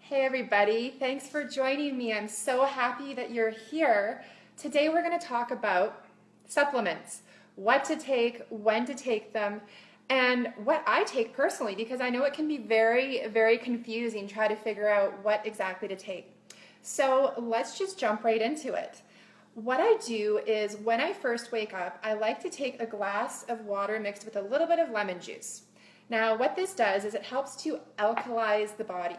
Hey everybody, thanks for joining me. I'm so happy that you're here. Today we're going to talk about supplements, what to take, when to take them, and what I take personally because I know it can be very confusing trying to figure out what exactly to take. So let's just jump right into it. What I do is when I first wake up, I like to take a glass of water mixed with a little bit of lemon juice. Now what this does is it helps to alkalize the body.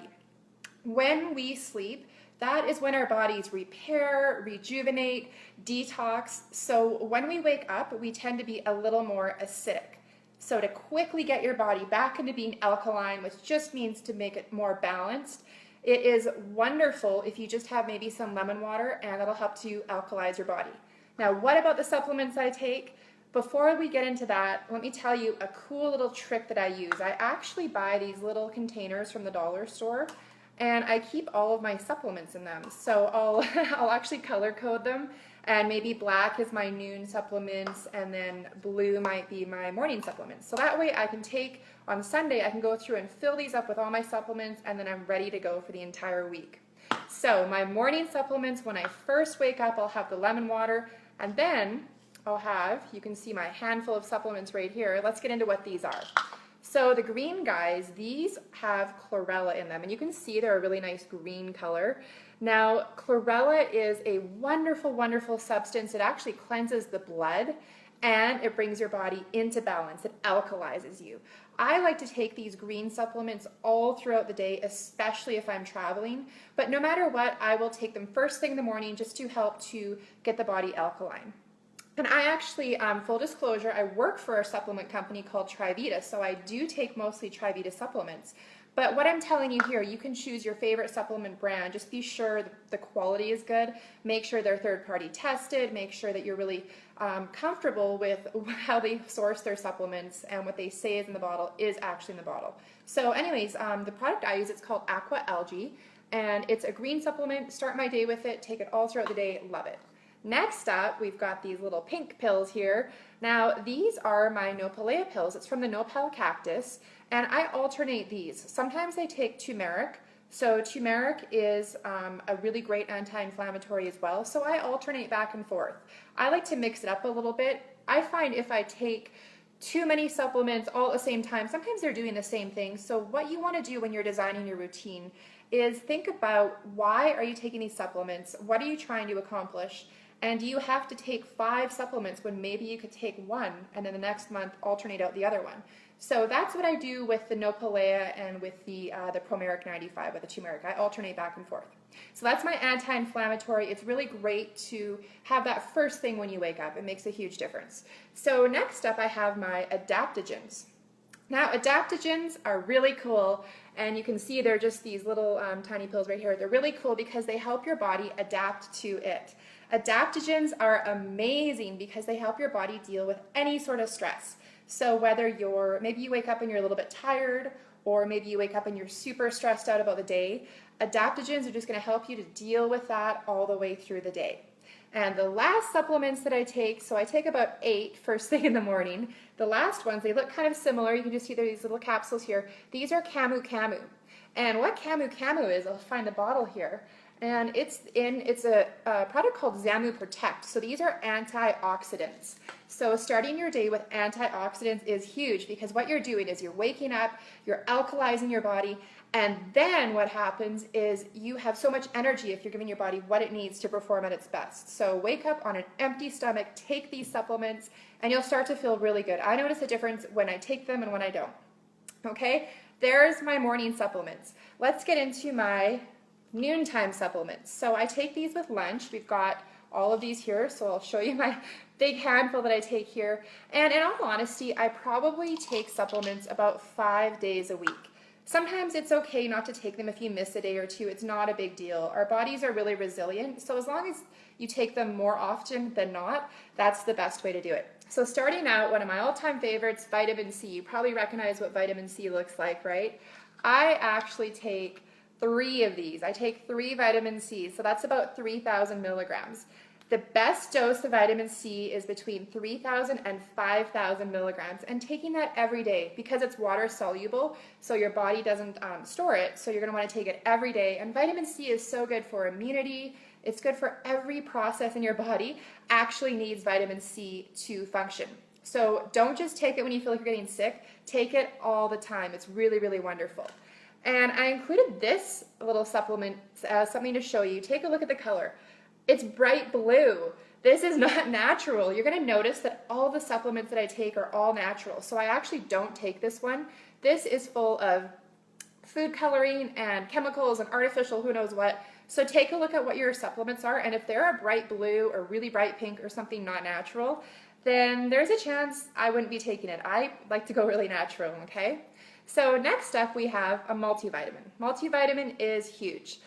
When we sleep, that is when our bodies repair, rejuvenate, detox. So when we wake up, we tend to be a little more acidic. So to quickly get your body back into being alkaline, which just means to make it more balanced, it is wonderful if you just have maybe some lemon water, and that'll help to alkalize your body. Now, what about the supplements I take? Before we get into that, let me tell you a cool little trick that I use. I actually buy these little containers from the dollar store, and I keep all of my supplements in them. So I'll actually color code them, and maybe black is my noon supplements, and then blue might be my morning supplements. So that way I can take, on Sunday, I can go through and fill these up with all my supplements, and then I'm ready to go for the entire week. So my morning supplements, when I first wake up, I'll have the lemon water, and then I'll have, you can see my handful of supplements right here. Let's get into what these are. So the green guys, these have chlorella in them, and you can see they're a really nice green color. Now, chlorella is a wonderful substance. It actually cleanses the blood, and it brings your body into balance. It alkalizes you. I like to take these green supplements all throughout the day, especially if I'm traveling, but no matter what, I will take them first thing in the morning just to help to get the body alkaline. And I actually, full disclosure, I work for a supplement company called Trivita, so I do take mostly Trivita supplements. But what I'm telling you here, you can choose your favorite supplement brand. Just be sure the quality is good. Make sure they're third-party tested. Make sure that you're really comfortable with how they source their supplements, and what they say is in the bottle is actually in the bottle. So anyways, the product I use, it's called Aqua Algae, and it's a green supplement. Start my day with it. Take it all throughout the day. Love it. Next up, we've got these little pink pills here. Now, these are my nopalea pills. It's from the nopal cactus, and I alternate these. Sometimes I take turmeric. So turmeric is a really great anti-inflammatory as well, so I alternate back and forth. I like to mix it up a little bit. I find if I take too many supplements all at the same time, sometimes they're doing the same thing. So what you want to do when you're designing your routine is think about, why are you taking these supplements? What are you trying to accomplish? And do you have to take 5 supplements when maybe you could take 1, and then the next month alternate out the other one? So that's what I do with the nopalea and with the Promeric 95 with the turmeric. I alternate back and forth. So that's my anti-inflammatory. It's really great to have that first thing when you wake up. It makes a huge difference. So next up, I have my adaptogens. Now, adaptogens are really cool, and you can see they're just these little tiny pills right here. They're really cool because they help your body adapt to it. Adaptogens are amazing because they help your body deal with any sort of stress. So whether maybe you wake up and you're a little bit tired, or maybe you wake up and you're super stressed out about the day, adaptogens are just going to help you to deal with that all the way through the day. And the last supplements that I take, so I take about 8 first thing in the morning. The last ones, they look kind of similar. You can just see these little capsules here. These are Camu Camu. And what Camu Camu is, I'll find the bottle here. And it's a product called Zamu Protect. So these are antioxidants. So starting your day with antioxidants is huge, because what you're doing is you're waking up, you're alkalizing your body, and then what happens is you have so much energy if you're giving your body what it needs to perform at its best. So wake up on an empty stomach, take these supplements, and you'll start to feel really good. I notice a difference when I take them and when I don't. Okay, there's my morning supplements. Let's get into my noontime supplements. So I take these with lunch. We've got all of these here, so I'll show you my big handful that I take here. And in all honesty, I probably take supplements about 5 days a week. Sometimes it's okay not to take them if you miss a day or two. It's not a big deal. Our bodies are really resilient, so as long as you take them more often than not, that's the best way to do it. So starting out, one of my all-time favorites, vitamin C. You probably recognize what vitamin C looks like, right? I actually take 3 of these. I take 3 vitamin C, so that's about 3,000 milligrams. The best dose of vitamin C is between 3,000 and 5,000 milligrams, and taking that every day because it's water soluble, so your body doesn't store it, so you're going to want to take it every day. And vitamin C is so good for immunity. It's good for every process in your body actually needs vitamin C to function. So don't just take it when you feel like you're getting sick. Take it all the time. It's really, really wonderful. And I included this little supplement as something to show you. Take a look at the color. It's bright blue. This is not natural. You're going to notice that all the supplements that I take are all natural. So I actually don't take this one. This is full of food coloring and chemicals and artificial who knows what. So take a look at what your supplements are, and if they're a bright blue or really bright pink or something not natural, then there's a chance I wouldn't be taking it. I like to go really natural, okay? So next up we have a multivitamin. Multivitamin is huge.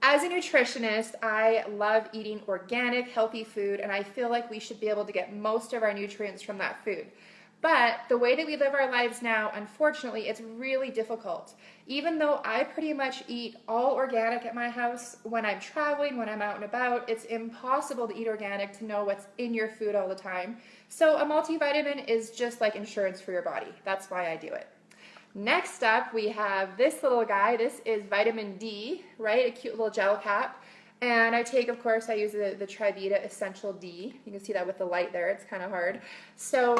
As a nutritionist, I love eating organic, healthy food, and I feel like we should be able to get most of our nutrients from that food. But the way that we live our lives now, unfortunately, it's really difficult. Even though I pretty much eat all organic at my house, when I'm traveling, when I'm out and about, it's impossible to eat organic to know what's in your food all the time. So a multivitamin is just like insurance for your body. That's why I do it. Next up, we have this little guy. This is vitamin D, right? A cute little gel cap. And I take, of course, I use the Trivita Essential D. You can see that with the light there. It's kind of hard. So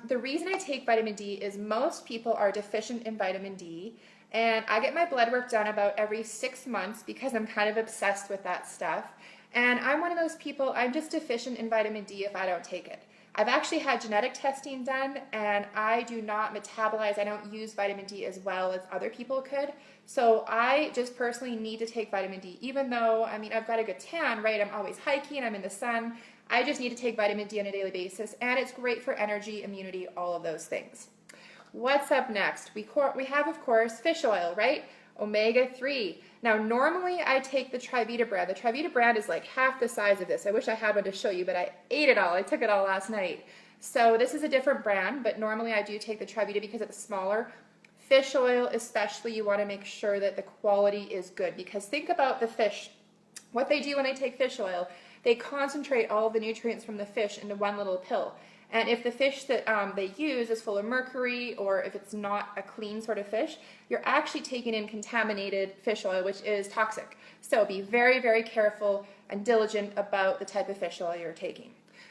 the reason I take vitamin D is most people are deficient in vitamin D. And I get my blood work done about every 6 months because I'm kind of obsessed with that stuff. And I'm one of those people, I'm just deficient in vitamin D if I don't take it. I've actually had genetic testing done, and I do not metabolize, I don't use vitamin D as well as other people could. So I just personally need to take vitamin D, even though, I mean, I've got a good tan, right? I'm always hiking, I'm in the sun. I just need to take vitamin D on a daily basis, and it's great for energy, immunity, all of those things. What's up next? We have, of course, fish oil, right? Omega-3. Now, normally I take the Trivita brand. The Trivita brand is like half the size of this. I wish I had one to show you, but I ate it all. I took it all last night. So this is a different brand, but normally I do take the Trivita because it's smaller. Fish oil especially, you want to make sure that the quality is good, because think about the fish. What they do when they take fish oil, they concentrate all the nutrients from the fish into one little pill. And if the fish that they use is full of mercury, or if it's not a clean sort of fish, you're actually taking in contaminated fish oil, which is toxic. So be very, very careful and diligent about the type of fish oil you're taking.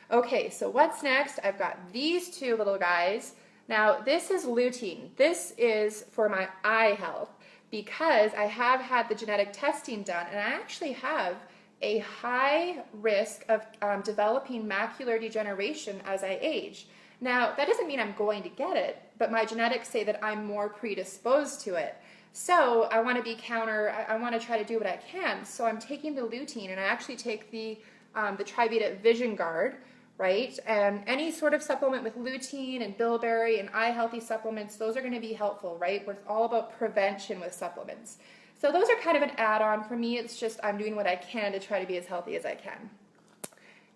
Okay, so what's next? I've got these two little guys. Now, this is lutein. This is for my eye health because I have had the genetic testing done, and I actually have a high risk of developing macular degeneration as I age. Now, that doesn't mean I'm going to get it, but my genetics say that I'm more predisposed to it. So I want to be I want to try to do what I can. So I'm taking the lutein, and I actually take the Trivita Vision Guard, right? And any sort of supplement with lutein and bilberry and eye healthy supplements, those are going to be helpful, right? It's all about prevention with supplements. So those are kind of an add-on. For me, it's just I'm doing what I can to try to be as healthy as I can.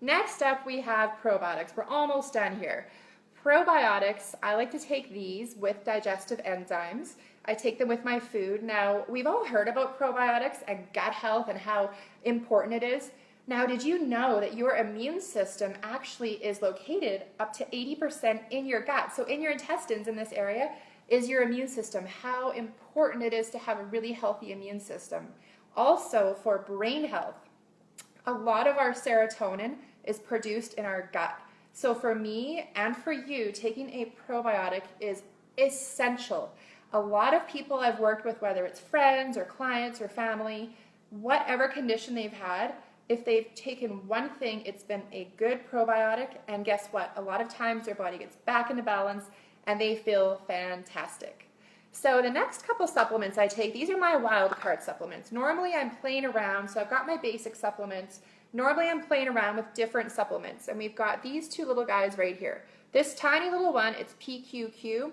Next up, we have probiotics. We're almost done here. Probiotics, I like to take these with digestive enzymes. I take them with my food. Now, we've all heard about probiotics and gut health and how important it is. Now, did you know that your immune system actually is located up to 80% in your gut? So in your intestines in this area is your immune system, how important it is to have a really healthy immune system. Also, for brain health, a lot of our serotonin is produced in our gut. So for me and for you, taking a probiotic is essential. A lot of people I've worked with, whether it's friends or clients or family, whatever condition they've had, if they've taken one thing, it's been a good probiotic, and guess what? A lot of times their body gets back into balance and they feel fantastic. So the next couple supplements I take, these are my wild card supplements. Normally I'm playing around, so I've got my basic supplements. Normally I'm playing around with different supplements, and we've got these two little guys right here. This tiny little one, it's PQQ,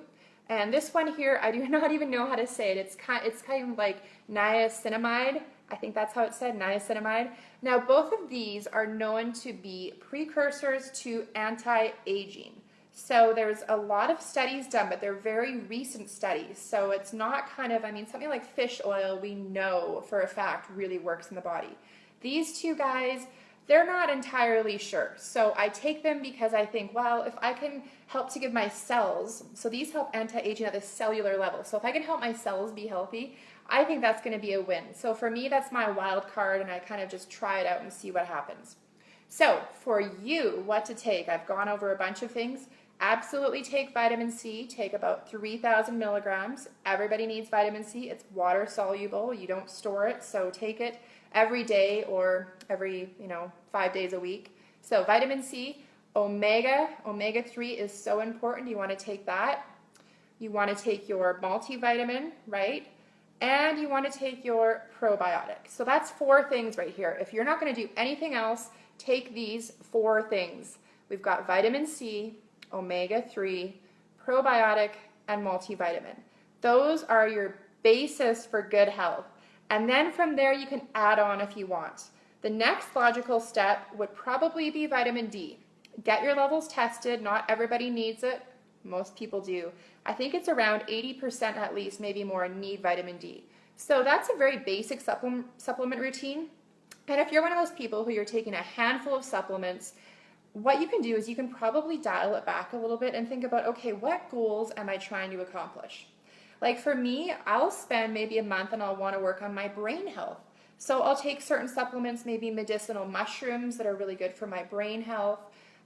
and this one here, I do not even know how to say it. It's kind of like niacinamide. I think that's how it's said, niacinamide. Now, both of these are known to be precursors to anti-aging. So there's a lot of studies done, but they're very recent studies. So it's not kind of, I mean, something like fish oil we know for a fact really works in the body. These two guys, they're not entirely sure. So I take them because I think, well, if I can help to give my cells, so these help anti-aging at the cellular level. So if I can help my cells be healthy, I think that's going to be a win. So for me, that's my wild card, and I kind of just try it out and see what happens. So for you, what to take, I've gone over a bunch of things. Absolutely take vitamin C. Take about 3,000 milligrams. Everybody needs vitamin C. It's water soluble. You don't store it, so take it every day or every 5 days a week. So vitamin C, omega 3 is so important. You want to take that. You want to take your multivitamin, right? And you want to take your probiotic. So that's 4 things right here. If you're not going to do anything else, take these 4 things. We've got vitamin C, omega 3, probiotic, and multivitamin. Those are your basis for good health. And then from there, you can add on if you want. The next logical step would probably be vitamin D. Get your levels tested. Not everybody needs it. Most people do. I think it's around 80% at least, maybe more, need vitamin D. So that's a very basic supplement routine. And if you're one of those people who you're taking a handful of supplements, what you can do is you can probably dial it back a little bit and think about, okay, what goals am I trying to accomplish? Like for me, I'll spend maybe a month and I'll want to work on my brain health. So I'll take certain supplements, maybe medicinal mushrooms that are really good for my brain health.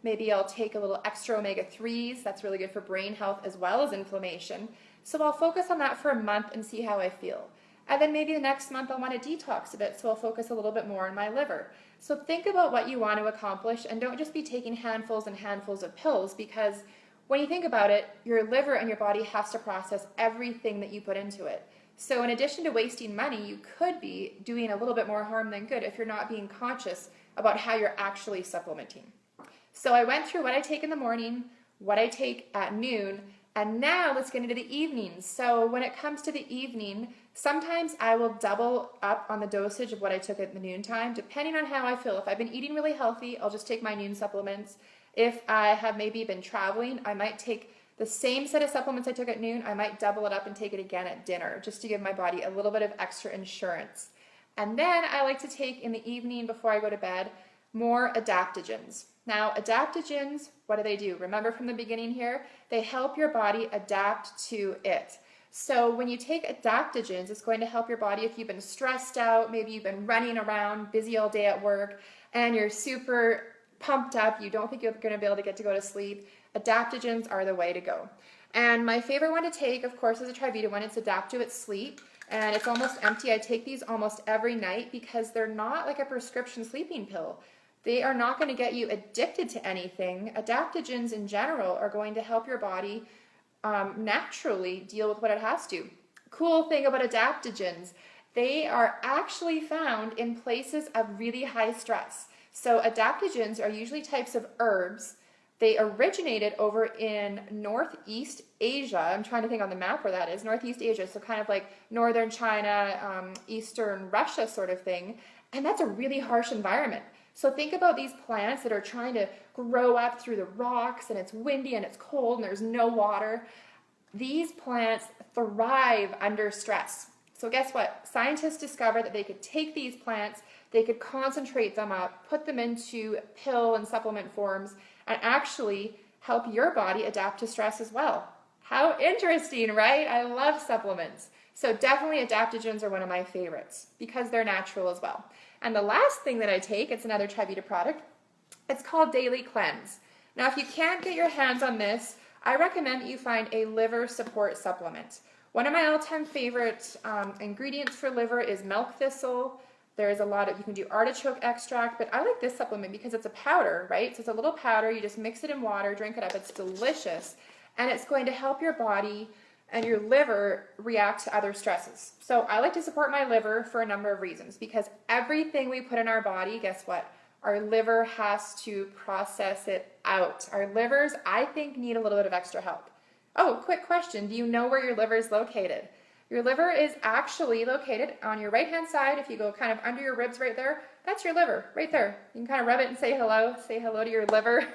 Maybe I'll take a little extra omega 3s, that's really good for brain health as well as inflammation. So I'll focus on that for a month and see how I feel. And then maybe the next month I'll want to detox a bit, so I'll focus a little bit more on my liver. So think about what you want to accomplish and don't just be taking handfuls and handfuls of pills, because when you think about it, your liver and your body has to process everything that you put into it. So in addition to wasting money, you could be doing a little bit more harm than good if you're not being conscious about how you're actually supplementing. So I went through what I take in the morning, what I take at noon, and now let's get into the evenings. So when it comes to the evening, sometimes I will double up on the dosage of what I took at the noontime, depending on how I feel. If I've been eating really healthy, I'll just take my noon supplements. If I have maybe been traveling, I might take the same set of supplements I took at noon. I might double it up and take it again at dinner, just to give my body a little bit of extra insurance. And then I like to take in the evening before I go to bed more adaptogens. Now, adaptogens, what do? Remember from the beginning here, they help your body adapt to it. So when you take adaptogens, it's going to help your body if you've been stressed out, maybe you've been running around, busy all day at work, and you're super pumped up, you don't think you're going to be able to go to sleep. Adaptogens are the way to go. And my favorite one to take, of course, is a Trivita one. It's Adapto It Sleep, and it's almost empty. I take these almost every night because they're not like a prescription sleeping pill. They are not going to get you addicted to anything. Adaptogens in general are going to help your body naturally deal with what it has to. Cool thing about adaptogens, they are actually found in places of really high stress. So adaptogens are usually types of herbs. They originated over in Northeast Asia. I'm trying to think on the map where that is. Northeast Asia, so kind of like northern China, eastern Russia sort of thing. And that's a really harsh environment. So think about these plants that are trying to grow up through the rocks, and it's windy and it's cold and there's no water. These plants thrive under stress. So guess what? Scientists discovered that they could take these plants, they could concentrate them up, put them into pill and supplement forms, and actually help your body adapt to stress as well. How interesting, right? I love supplements. So definitely adaptogens are one of my favorites because they're natural as well. And the last thing that I take, it's another Trivita product, it's called Daily Cleanse. Now, if you can't get your hands on this, I recommend that you find a liver support supplement. One of my all-time favorite ingredients for liver is milk thistle. There's a lot of, you can do artichoke extract, but I like this supplement because it's a powder, right? So it's a little powder, you just mix it in water, drink it up, it's delicious, and it's going to help your body and your liver react to other stresses. So I like to support my liver for a number of reasons, because everything we put in our body, guess what? Our liver has to process it out. Our livers, I think, need a little bit of extra help. Oh, quick question. Do you know where your liver is located? Your liver is actually located on your right-hand side. If you go kind of under your ribs right there, that's your liver right there. You can kind of rub it and say hello. Say hello to your liver.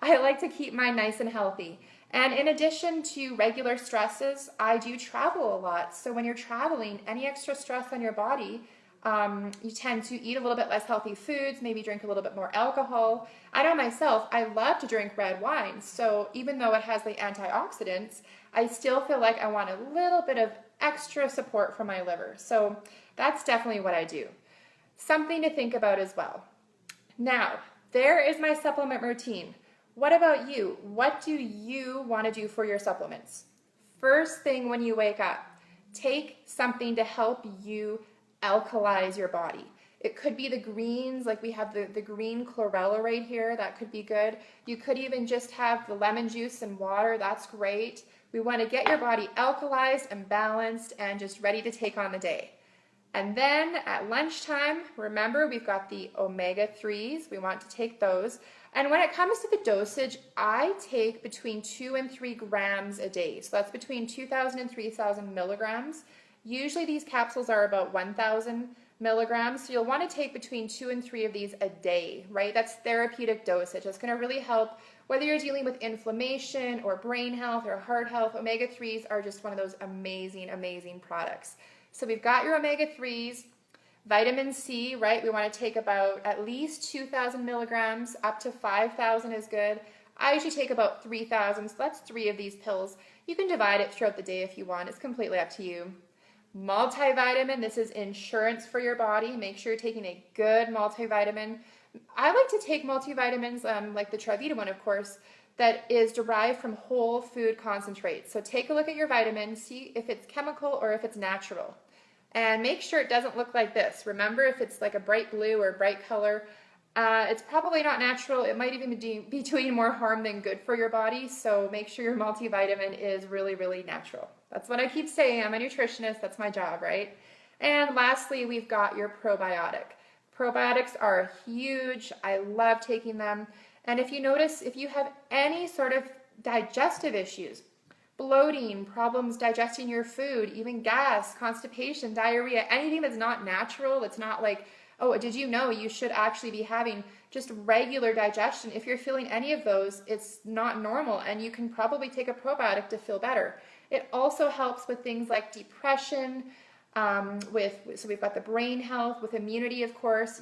I like to keep mine nice and healthy. And in addition to regular stresses, I do travel a lot. So when you're traveling, any extra stress on your body You tend to eat a little bit less healthy foods, maybe drink a little bit more alcohol. I know myself, I love to drink red wine. So even though it has the antioxidants, I still feel like I want a little bit of extra support from my liver. So that's definitely what I do. Something to think about as well. Now, there is my supplement routine. What about you? What do you want to do for your supplements? First thing when you wake up, take something to help you alkalize your body. It could be the greens, like we have the green chlorella right here. That could be good. You could even just have the lemon juice and water. That's great. We want to get your body alkalized and balanced and just ready to take on the day. And then at lunchtime, remember, we've got the omega-3s. We want to take those. And when it comes to the dosage, I take between 2 and 3 grams a day. So that's between 2,000 and 3,000 milligrams. Usually these capsules are about 1,000 milligrams. So you'll want to take between 2 and 3 of these a day, right? That's therapeutic dosage. That's going to really help whether you're dealing with inflammation or brain health or heart health. Omega-3s are just one of those amazing, amazing products. So we've got your omega-3s, vitamin C, right? We want to take about at least 2,000 milligrams, up to 5,000 is good. I usually take about 3,000, so that's 3 of these pills. You can divide it throughout the day if you want. It's completely up to you. Multivitamin, this is insurance for your body. Make sure you're taking a good multivitamin. I like to take multivitamins, like the Travita one, of course, that is derived from whole food concentrates. So take a look at your vitamin, see if it's chemical or if it's natural. And make sure it doesn't look like this. Remember, if it's like a bright blue or a bright color, it's probably not natural. It might even be doing more harm than good for your body. So make sure your multivitamin is really, really natural. That's what I keep saying. I'm a nutritionist. That's my job, right? And lastly, we've got your probiotic. Probiotics are huge. I love taking them. And if you notice, if you have any sort of digestive issues, bloating, problems digesting your food, even gas, constipation, diarrhea, anything that's not natural, that's not like, oh, did you know you should actually be having just regular digestion? If you're feeling any of those, it's not normal, and you can probably take a probiotic to feel better. It also helps with things like depression, so we've got the brain health, with immunity, of course.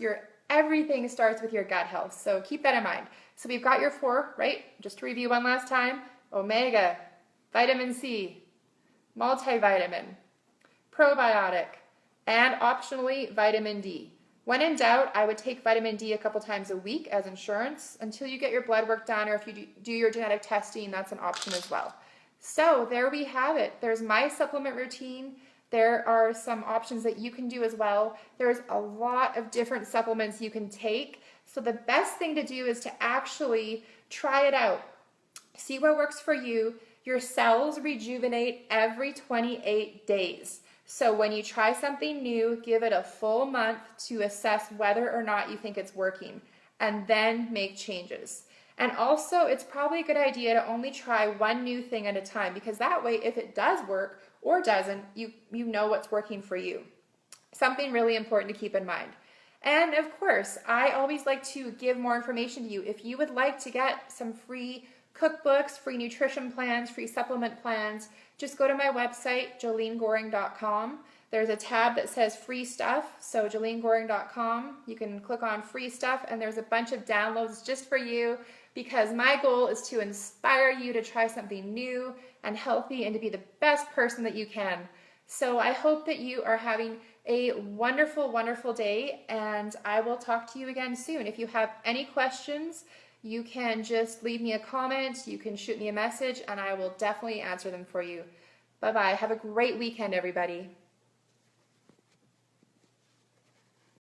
Everything starts with your gut health, so keep that in mind. So we've got your 4, right? Just to review one last time: omega, vitamin C, multivitamin, probiotic, and optionally vitamin D. When in doubt, I would take vitamin D a couple times a week as insurance until you get your blood work done, or if you do your genetic testing, that's an option as well. So there we have it. There's my supplement routine. There are some options that you can do as well. There's a lot of different supplements you can take. So the best thing to do is to actually try it out. See what works for you. Your cells rejuvenate every 28 days. So when you try something new, give it a full month to assess whether or not you think it's working, and then make changes. And also, it's probably a good idea to only try one new thing at a time, because that way, if it does work or doesn't, you know what's working for you. Something really important to keep in mind. And of course, I always like to give more information to you. If you would like to get some free cookbooks, free nutrition plans, free supplement plans, just go to my website, jolenegoring.com. There's a tab that says free stuff. So jolenegoring.com, you can click on free stuff, and there's a bunch of downloads just for you, because my goal is to inspire you to try something new and healthy and to be the best person that you can. So I hope that you are having a wonderful, wonderful day, and I will talk to you again soon. If you have any questions, you can just leave me a comment, you can shoot me a message, and I will definitely answer them for you. Bye-bye. Have a great weekend, everybody.